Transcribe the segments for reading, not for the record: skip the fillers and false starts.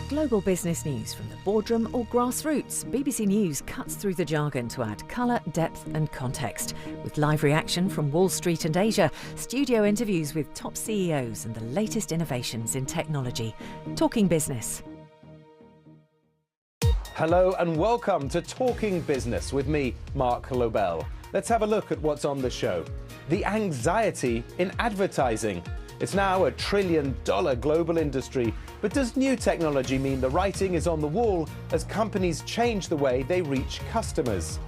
Global business news from the boardroom or grassroots, BBC News cuts through the jargon to add colour, depth and context. With live reaction from Wall Street and Asia, studio interviews with top CEOs and the latest innovations in technology. Talking Business. Hello and welcome to Talking Business with me, Mark Lobel. Let's have a look at what's on the show. The anxiety in advertising. It's now a $1 trillion global industry, but does new technology mean the writing is on the wall as companies change the way they reach customers?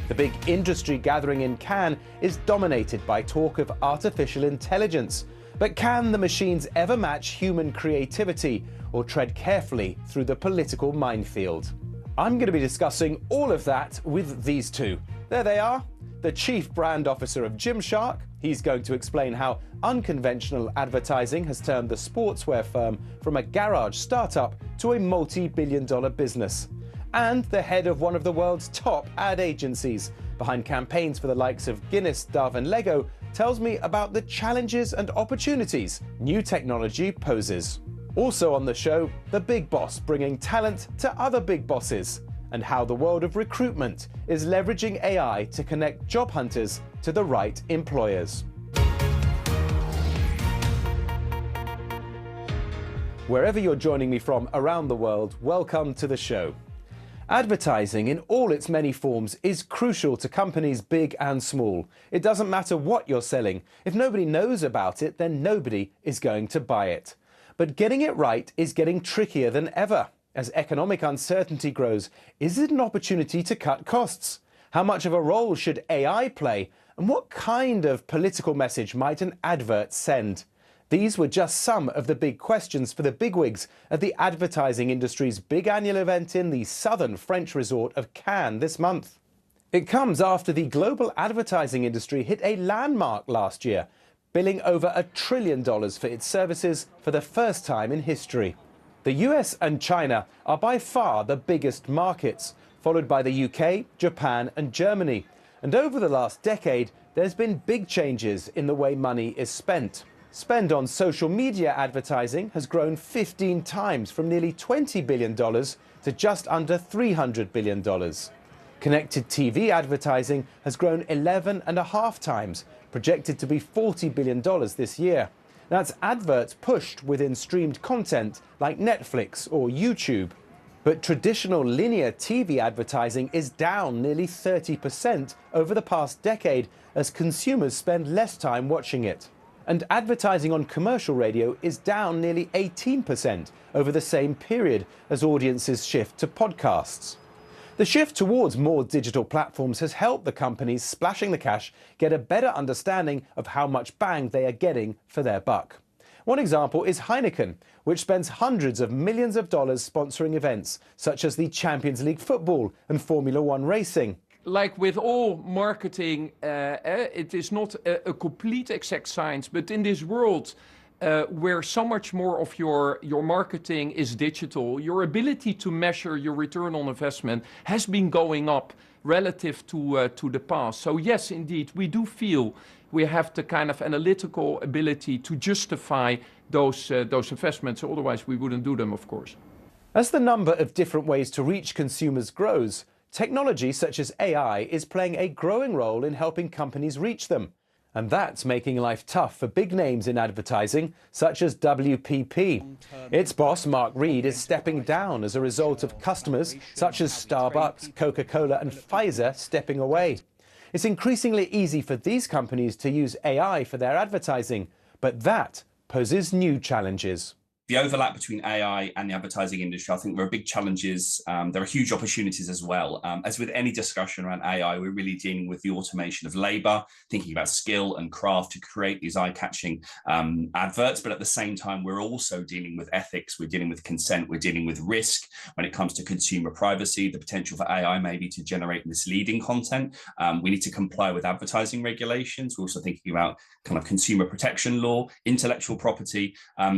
The big industry gathering in Cannes is dominated by talk of artificial intelligence. But can the machines ever match human creativity or tread carefully through the political minefield? I'm going to be discussing all of that with these two. There they are, the Chief Brand Officer of Gymshark. He's going to explain how unconventional advertising has turned the sportswear firm from a garage startup to a multi-billion-dollar business. And the head of one of the world's top ad agencies, behind campaigns for the likes of Guinness, Dove and Lego, tells me about the challenges and opportunities new technology poses. Also on the show, the big boss bringing talent to other big bosses, and how the world of recruitment is leveraging AI to connect job hunters to the right employers. Wherever you're joining me from around the world, welcome to the show. Advertising in all its many forms is crucial to companies big and small. It doesn't matter what you're selling. If nobody knows about it, then nobody is going to buy it. But getting it right is getting trickier than ever. As economic uncertainty grows, is it an opportunity to cut costs? How much of a role should AI play? And what kind of political message might an advert send? These were just some of the big questions for the bigwigs at the advertising industry's big annual event in the southern French resort of Cannes this month. It comes after the global advertising industry hit a landmark last year, billing over $1 trillion for its services for the first time in history. The US and China are by far the biggest markets, followed by the UK, Japan and Germany. And over the last decade, there's been big changes in the way money is spent. Spend on social media advertising has grown 15 times from nearly $20 billion to just under $300 billion. Connected TV advertising has grown 11.5 times, projected to be $40 billion this year. That's adverts pushed within streamed content like Netflix or YouTube. But traditional linear TV advertising is down nearly 30% over the past decade as consumers spend less time watching it. And advertising on commercial radio is down nearly 18% over the same period as audiences shift to podcasts. The shift towards more digital platforms has helped the companies splashing the cash get a better understanding of how much bang they are getting for their buck. One example is Heineken, which spends hundreds of millions of dollars sponsoring events such as the Champions League football and Formula One racing. Like with all marketing, it is not a complete exact science, but in this world where so much more of your marketing is digital, your ability to measure your return on investment has been going up relative to the past. So yes, indeed, we do feel we have the kind of analytical ability to justify those investments. Otherwise, we wouldn't do them, of course. As the number of different ways to reach consumers grows, technology such as AI is playing a growing role in helping companies reach them. And that's making life tough for big names in advertising, such as WPP. Its boss, Mark Reed, is stepping down as a result of customers such as Starbucks, Coca-Cola and Pfizer stepping away. It's increasingly easy for these companies to use AI for their advertising, but that poses new challenges. The overlap between AI and the advertising industry, I think there are big challenges. There are huge opportunities as well. As with any discussion around AI, we're really dealing with the automation of labor, thinking about skill and craft to create these eye-catching adverts. But at the same time, we're also dealing with ethics, we're dealing with consent, we're dealing with risk when it comes to consumer privacy, the potential for AI maybe to generate misleading content. We need to comply with advertising regulations. We're also thinking about kind of consumer protection law, intellectual property.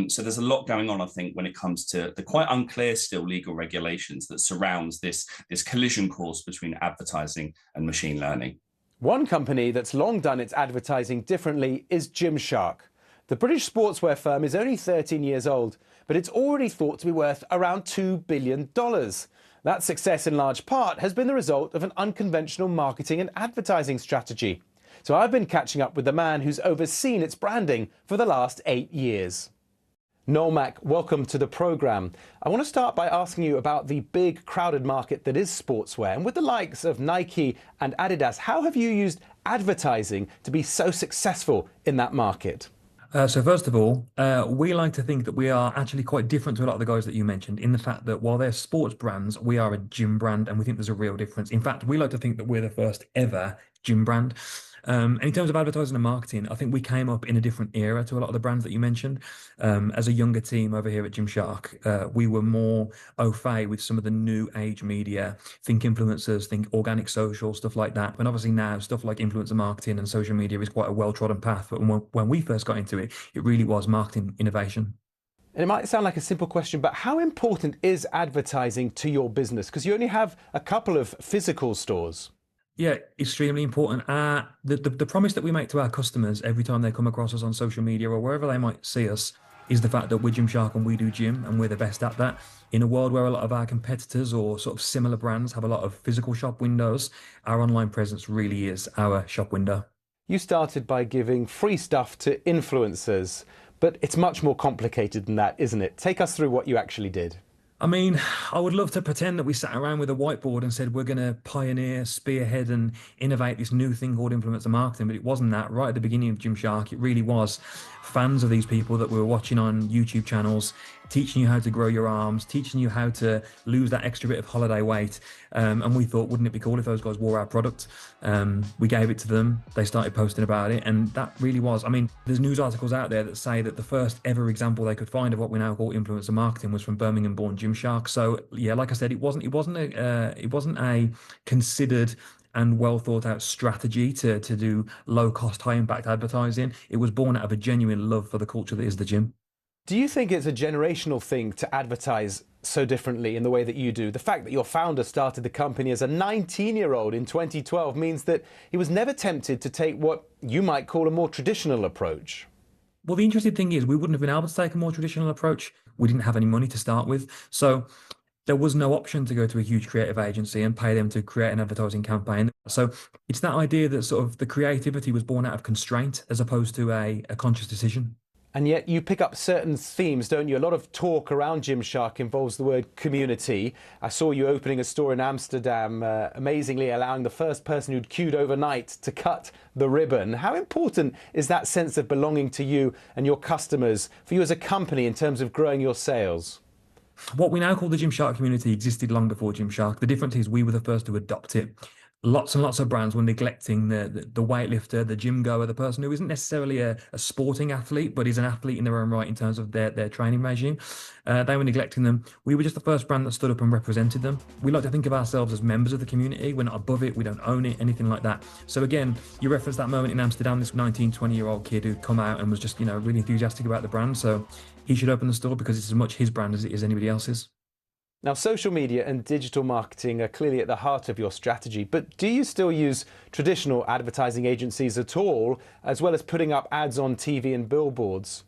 So there's a lot going on, I think, when it comes to the quite unclear still legal regulations that surrounds this collision course between advertising and machine learning. One company that's long done its advertising differently is Gymshark. The British sportswear firm is only 13 years old, but it's already thought to be worth around $2 billion. That success in large part has been the result of an unconventional marketing and advertising strategy. So I've been catching up with the man who's overseen its branding for the last 8 years. Noel Mack, welcome to the programme. I want to start by asking you about the big crowded market that is sportswear. And with the likes of Nike and Adidas, how have you used advertising to be so successful in that market? So first of all, we like to think that we are actually quite different to a lot of the guys that you mentioned in the fact that while they're sports brands, we are a gym brand and we think there's a real difference. In fact, we like to think that we're the first ever gym brand. And in terms of advertising and marketing, I think we came up in a different era to a lot of the brands that you mentioned. As a younger team over here at Gymshark, we were more au fait with some of the new age media, think influencers, think organic social, stuff like that. And obviously now stuff like influencer marketing and social media is quite a well-trodden path. But when we first got into it, it really was marketing innovation. And it might sound like a simple question, but how important is advertising to your business? Because you only have a couple of physical stores. Yeah, extremely important. The promise that we make to our customers every time they come across us on social media or wherever they might see us is the fact that we're Gymshark and we do gym and we're the best at that. In a world where a lot of our competitors or sort of similar brands have a lot of physical shop windows, our online presence really is our shop window. You started by giving free stuff to influencers, but it's much more complicated than that, isn't it? Take us through what you actually did. I mean, I would love to pretend that we sat around with a whiteboard and said, we're going to pioneer, spearhead and innovate this new thing called influencer marketing. But it wasn't that. Right at the beginning of Gymshark, it really was fans of these people that we were watching on YouTube channels, teaching you how to grow your arms, teaching you how to lose that extra bit of holiday weight. And we thought, wouldn't it be cool if those guys wore our product? We gave it to them. They started posting about it. And that really was, I mean, there's news articles out there that say that the first ever example they could find of what we now call influencer marketing was from Birmingham-born Gymshark. So yeah, like I said, it wasn't a considered and well thought out strategy to do low cost, high impact advertising. It was born out of a genuine love for the culture that is the gym. Do you think it's a generational thing to advertise so differently in the way that you do? The fact that your founder started the company as a 19-year-old in 2012 means that he was never tempted to take what you might call a more traditional approach. Well, the interesting thing is we wouldn't have been able to take a more traditional approach. We didn't have any money to start with. So there was no option to go to a huge creative agency and pay them to create an advertising campaign. So it's that idea that sort of the creativity was born out of constraint as opposed to a conscious decision. And yet you pick up certain themes, don't you? A lot of talk around Gymshark involves the word community. I saw you opening a store in Amsterdam, amazingly allowing the first person who'd queued overnight to cut the ribbon. How important is that sense of belonging to you and your customers for you as a company in terms of growing your sales? What we now call the Gymshark community existed long before Gymshark. The difference is we were the first to adopt it. Lots and lots of brands were neglecting the weightlifter, the gym goer, the person who isn't necessarily a sporting athlete, but is an athlete in their own right in terms of their training regime. They were neglecting them. We were just the first brand that stood up and represented them. We like to think of ourselves as members of the community. We're not above it. We don't own it, anything like that. So again, you referenced that moment in Amsterdam, this 19, 20-year-old kid who'd come out and was just, really enthusiastic about the brand. So he should open the store because it's as much his brand as it is anybody else's. Now, social media and digital marketing are clearly at the heart of your strategy, but do you still use traditional advertising agencies at all, as well as putting up ads on TV and billboards?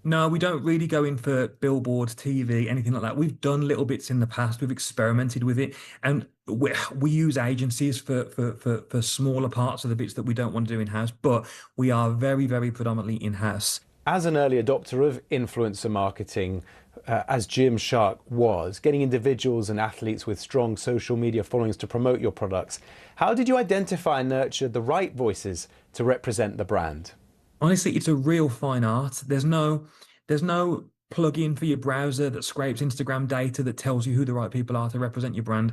No, we don't really go in for billboards, TV, anything like that. We've done little bits in the past. We've experimented with it, and we use agencies for smaller parts of the bits that we don't want to do in-house, but we are very, very predominantly in-house. As an early adopter of influencer marketing, as Gymshark was, getting individuals and athletes with strong social media followings to promote your products, how did you identify and nurture the right voices to represent the brand? Honestly, it's a real fine art. There's no plugin for your browser that scrapes Instagram data that tells you who the right people are to represent your brand.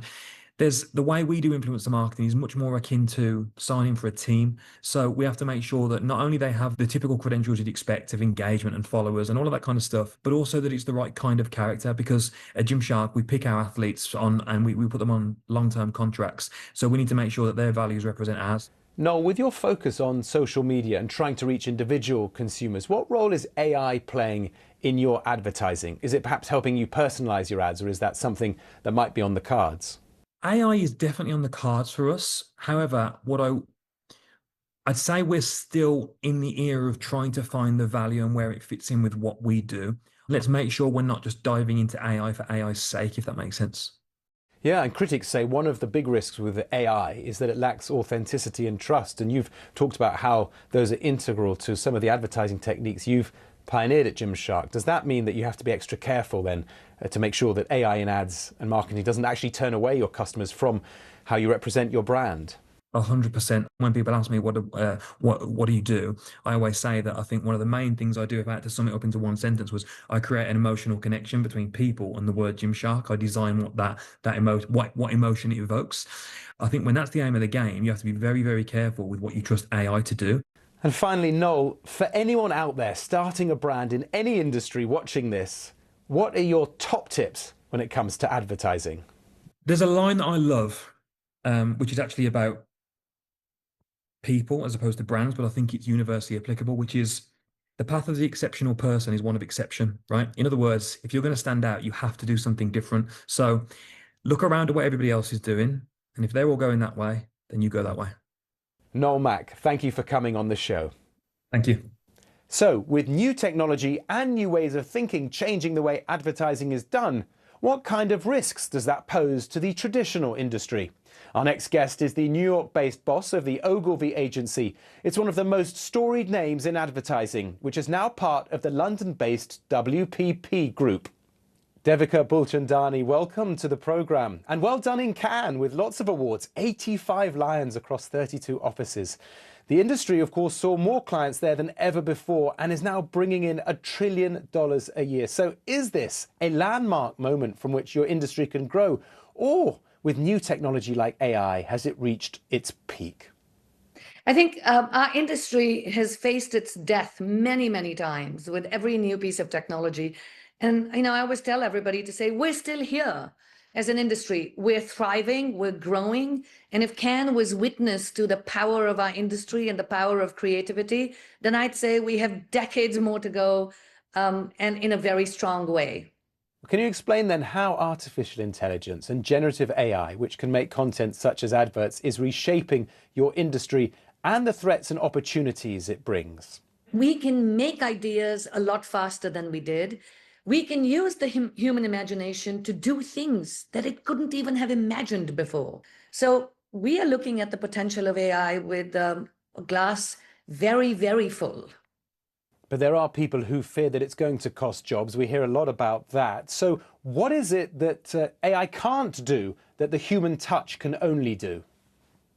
The way we do influencer marketing is much more akin to signing for a team. So we have to make sure that not only they have the typical credentials you'd expect of engagement and followers and all of that kind of stuff, but also that it's the right kind of character, because at Gymshark, we pick our athletes on and we put them on long-term contracts. So we need to make sure that their values represent ours. Noel, with your focus on social media and trying to reach individual consumers, what role is AI playing in your advertising? Is it perhaps helping you personalize your ads, or is that something that might be on the cards? AI is definitely on the cards for us. However, I'd say we're still in the era of trying to find the value and where it fits in with what we do. Let's make sure we're not just diving into AI for AI's sake, if that makes sense. Yeah, and critics say one of the big risks with AI is that it lacks authenticity and trust. And you've talked about how those are integral to some of the advertising techniques you've pioneered at Gymshark. Does that mean that you have to be extra careful then to make sure that AI in ads and marketing doesn't actually turn away your customers from how you represent your brand? 100%. When people ask me what do you do, I always say that I think one of the main things I do, if I had to sum it up into one sentence, was I create an emotional connection between people and the word Gymshark. I design what emotion it evokes. I think when that's the aim of the game, you have to be very, very careful with what you trust AI to do. And finally, Noel, for anyone out there starting a brand in any industry watching this, what are your top tips when it comes to advertising? There's a line that I love, which is actually about people as opposed to brands, but I think it's universally applicable, which is the path of the exceptional person is one of exception, right? In other words, if you're going to stand out, you have to do something different. So look around at what everybody else is doing. And if they're all going that way, then you go that way. Noel Mack, thank you for coming on the show. Thank you. So with new technology and new ways of thinking changing the way advertising is done, what kind of risks does that pose to the traditional industry? Our next guest is the New York-based boss of the Ogilvy agency. It's one of the most storied names in advertising, which is now part of the London-based WPP group. Devika Bulchandani, welcome to the programme. And well done in Cannes with lots of awards, 85 lions across 32 offices. The industry, of course, saw more clients there than ever before and is now bringing in $1 trillion a year. So is this a landmark moment from which your industry can grow? Or with new technology like AI, has it reached its peak? I think our industry has faced its death many, many times with every new piece of technology. And, I always tell everybody to say, we're still here as an industry. We're thriving, we're growing. And if Cannes was witness to the power of our industry and the power of creativity, then I'd say we have decades more to go, and in a very strong way. Can you explain then how artificial intelligence and generative AI, which can make content such as adverts, is reshaping your industry and the threats and opportunities it brings? We can make ideas a lot faster than we did. We can use the human imagination to do things that it couldn't even have imagined before. So we are looking at the potential of AI with a glass very, very full. But there are people who fear that it's going to cost jobs. We hear a lot about that. So what is it that AI can't do that the human touch can only do?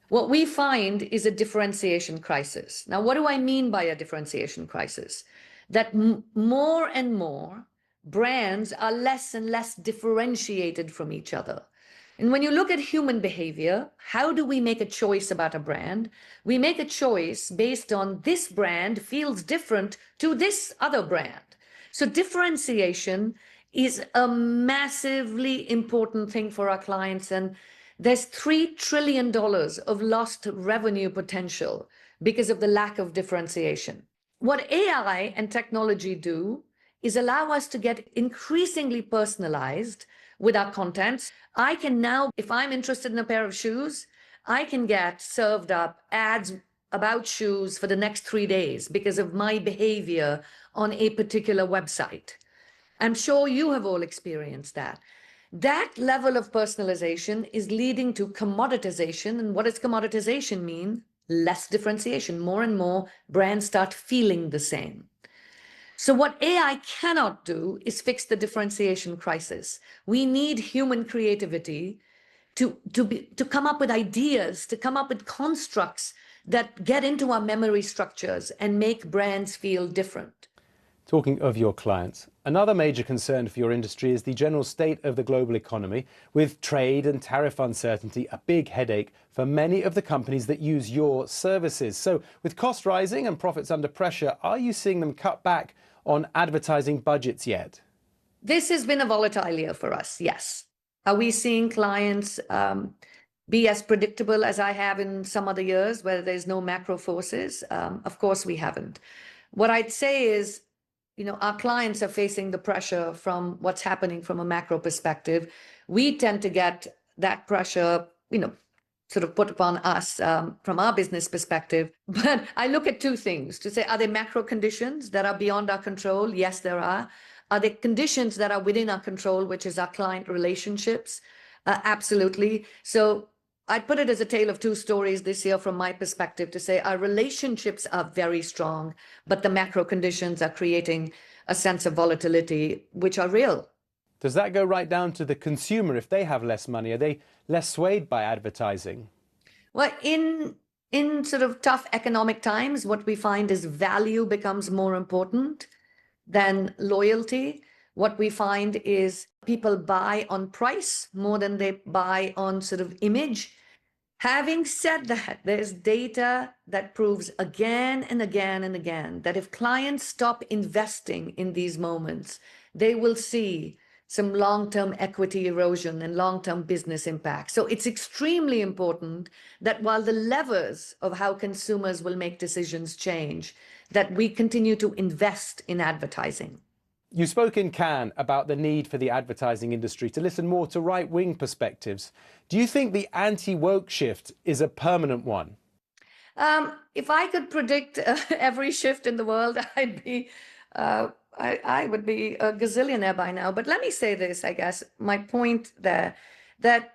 What we find is a differentiation crisis. Now, what do I mean by a differentiation crisis? That more and more brands are less and less differentiated from each other. And when you look at human behavior, how do we make a choice about a brand? We make a choice based on this brand feels different to this other brand. So differentiation is a massively important thing for our clients. And there's $3 trillion of lost revenue potential because of the lack of differentiation. What AI and technology do is allow us to get increasingly personalized with our content. I can now, if I'm interested in a pair of shoes, I can get served up ads about shoes for the next 3 days because of my behavior on a particular website. I'm sure you have all experienced that. That level of personalization is leading to commoditization. And what does commoditization mean? Less differentiation. More and more brands start feeling the same. So what AI cannot do is fix the differentiation crisis. We need human creativity to come up with ideas, to come up with constructs that get into our memory structures and make brands feel different. Talking of your clients, another major concern for your industry is the general state of the global economy, with trade and tariff uncertainty a big headache for many of the companies that use your services. So with costs rising and profits under pressure, are you seeing them cut back on advertising budgets yet? This has been a volatile year for us, yes. Are we seeing clients be as predictable as I have in some other years where there's no macro forces? Of course we haven't. What I'd say is, our clients are facing the pressure from what's happening from a macro perspective. We tend to get that pressure, sort of put upon us from our business perspective. But I look at two things to say, are there macro conditions that are beyond our control? Yes, there are. Are there conditions that are within our control, which is our client relationships? Absolutely. So I'd put it as a tale of two stories this year from my perspective to say our relationships are very strong, but the macro conditions are creating a sense of volatility, which are real. Does that go right down to the consumer? If they have less money, are they less swayed by advertising? Well, in sort of tough economic times, what we find is value becomes more important than loyalty. What we find is people buy on price more than they buy on sort of image. Having said that, there's data that proves again and again and again that if clients stop investing in these moments, they will see some long-term equity erosion and long-term business impact. So it's extremely important that while the levers of how consumers will make decisions change, that we continue to invest in advertising. You spoke in Cannes about the need for the advertising industry to listen more to right-wing perspectives. Do you think the anti-woke shift is a permanent one? If I could predict every shift in the world, I would be a gazillionaire by now. But let me say this, I guess, my point there, that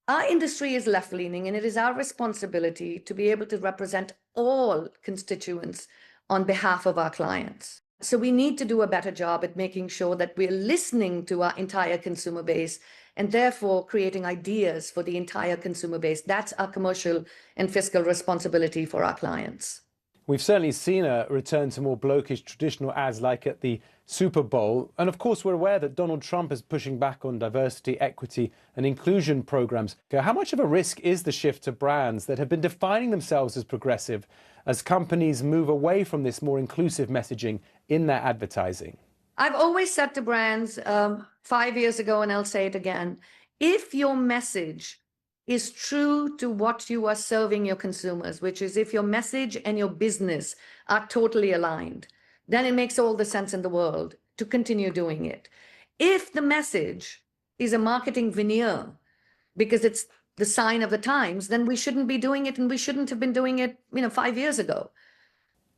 our industry is left-leaning, and it is our responsibility to be able to represent all constituents on behalf of our clients. So we need to do a better job at making sure that we're listening to our entire consumer base and therefore creating ideas for the entire consumer base. That's our commercial and fiscal responsibility for our clients. We've certainly seen a return to more blokish traditional ads like at the Super Bowl. And of course, we're aware that Donald Trump is pushing back on diversity, equity and inclusion programs. How much of a risk is the shift to brands that have been defining themselves as progressive as companies move away from this more inclusive messaging in their advertising? I've always said to brands 5 years ago, and I'll say it again, if your message is true to what you are serving your consumers, which is if your message and your business are totally aligned, then it makes all the sense in the world to continue doing it. If the message is a marketing veneer because it's the sign of the times, then we shouldn't be doing it, and we shouldn't have been doing it, 5 years ago.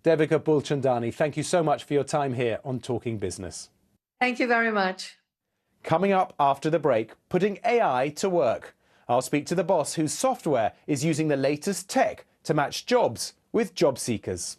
Devika Bulchandani, thank you so much for your time here on Talking Business. Thank you very much. Coming up after the break, putting AI to work. I'll speak to the boss whose software is using the latest tech to match jobs with job seekers.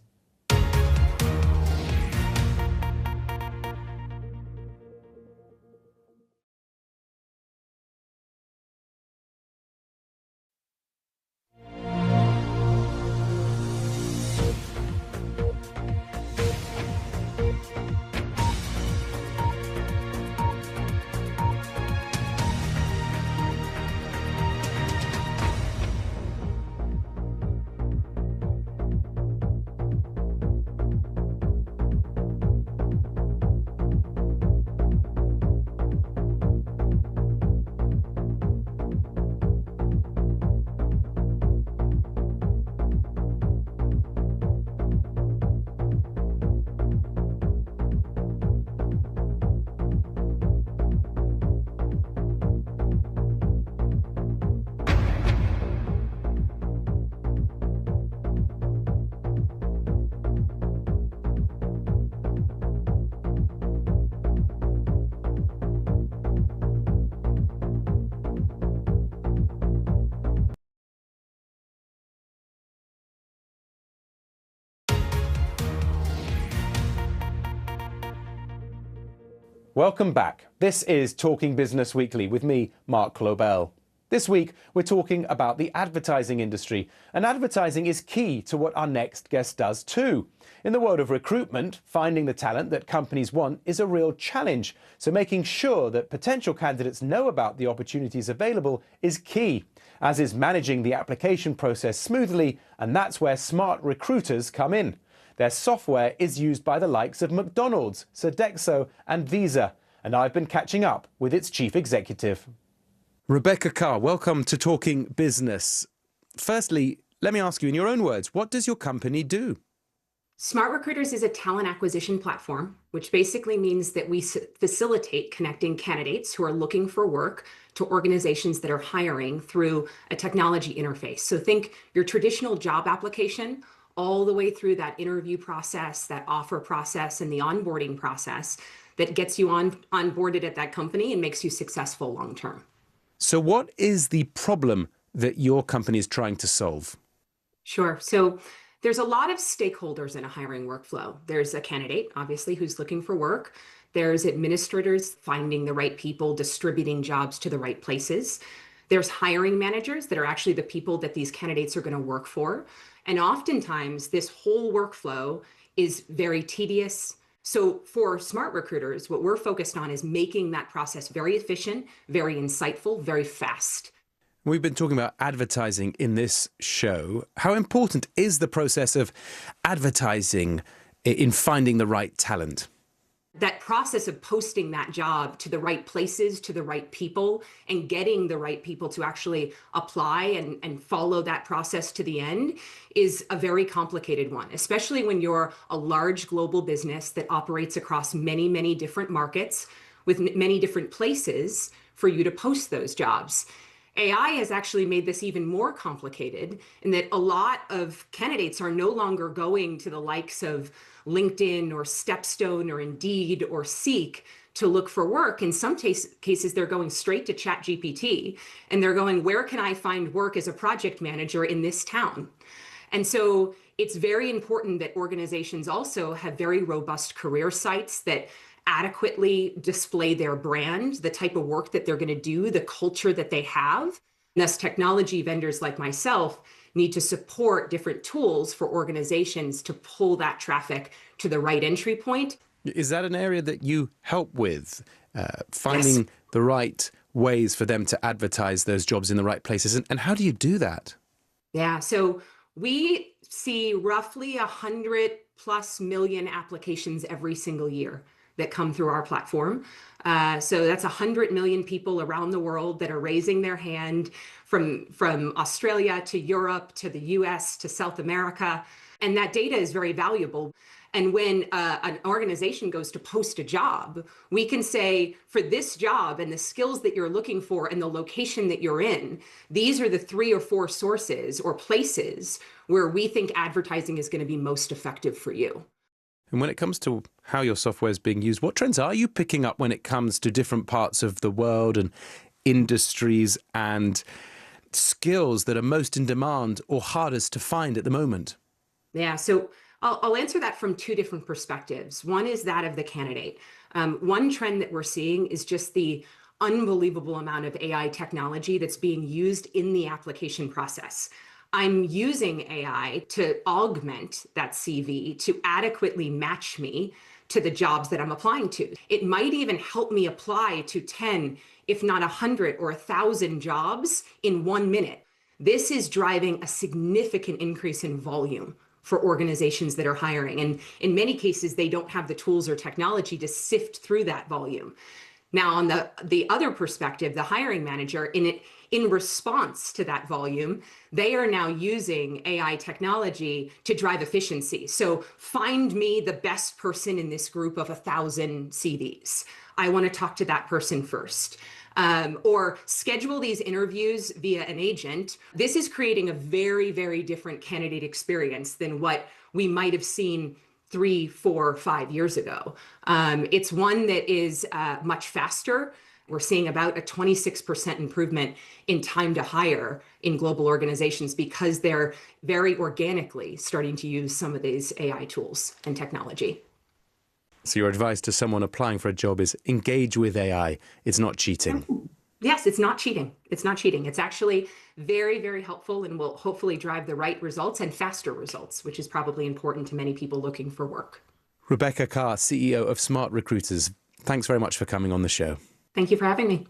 Welcome back. This is Talking Business Weekly with me, Mark Lobel. This week, we're talking about the advertising industry, and advertising is key to what our next guest does too. In the world of recruitment, finding the talent that companies want is a real challenge, so making sure that potential candidates know about the opportunities available is key, as is managing the application process smoothly, and that's where Smartrecruiters come in. Their software is used by the likes of McDonald's, Sodexo and Visa, and I've been catching up with its chief executive. Rebecca Carr, welcome to Talking Business. Firstly, let me ask you in your own words, what does your company do? Smartrecruiters is a talent acquisition platform, which basically means that we facilitate connecting candidates who are looking for work to organizations that are hiring through a technology interface. So think your traditional job application all the way through that interview process, that offer process, and the onboarding process that gets you onboarded at that company and makes you successful long term. So what is the problem that your company is trying to solve? Sure. So there's a lot of stakeholders in a hiring workflow. There's a candidate, obviously, who's looking for work. There's administrators finding the right people, distributing jobs to the right places. There's hiring managers that are actually the people that these candidates are going to work for. And oftentimes, this whole workflow is very tedious. So for Smartrecruiters, what we're focused on is making that process very efficient, very insightful, very fast. We've been talking about advertising in this show. How important is the process of advertising in finding the right talent? That process of posting that job to the right places, to the right people, and getting the right people to actually apply and follow that process to the end is a very complicated one, especially when you're a large global business that operates across many, many different markets with many different places for you to post those jobs. AI has actually made this even more complicated in that a lot of candidates are no longer going to the likes of LinkedIn or Stepstone or Indeed or Seek to look for work. In some cases, they're going straight to ChatGPT and they're going, where can I find work as a project manager in this town? And so it's very important that organizations also have very robust career sites that adequately display their brand, the type of work that they're going to do, the culture that they have. And thus, technology vendors like myself need to support different tools for organizations to pull that traffic to the right entry point. Is that an area that you help with, finding Yes. the right ways for them to advertise those jobs in the right places? And how do you do that? Yeah, so we see roughly 100+ million applications every single year that come through our platform. So that's 100 million people around the world that are raising their hand from Australia to Europe to the US to South America. And that data is very valuable. And when an organization goes to post a job, we can say, for this job and the skills that you're looking for and the location that you're in, these are the 3 or 4 sources or places where we think advertising is going to be most effective for you. And when it comes to how your software is being used, what trends are you picking up when it comes to different parts of the world and industries and skills that are most in demand or hardest to find at the moment? Yeah, so I'll answer that from 2 different perspectives. One is that of the candidate. One trend that we're seeing is just the unbelievable amount of AI technology that's being used in the application process. I'm using AI to augment that CV to adequately match me to the jobs that I'm applying to. It might even help me apply to 10, if not 100 or 1,000 jobs in 1 minute. This is driving a significant increase in volume for organizations that are hiring. And in many cases, they don't have the tools or technology to sift through that volume. Now, on the other perspective, the hiring manager, in response to that volume, they are now using AI technology to drive efficiency. So find me the best person in this group of 1,000 CVs. I want to talk to that person first. Or schedule these interviews via an agent. This is creating a very, very different candidate experience than what we might have seen 3, 4, 5 years ago. It's one that is much faster. We're seeing about a 26% improvement in time to hire in global organizations because they're very organically starting to use some of these AI tools and technology. So your advice to someone applying for a job is engage with AI. It's not cheating. Yes, it's not cheating. It's not cheating. It's actually very, very helpful and will hopefully drive the right results and faster results, which is probably important to many people looking for work. Rebecca Carr, CEO of Smartrecruiters, thanks very much for coming on the show. Thank you for having me.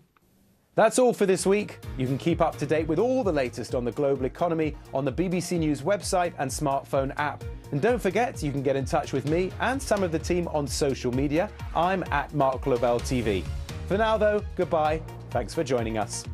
That's all for this week. You can keep up to date with all the latest on the global economy on the BBC News website and smartphone app. And don't forget, you can get in touch with me and some of the team on social media. I'm at Mark Lobel TV. For now, though, goodbye. Thanks for joining us.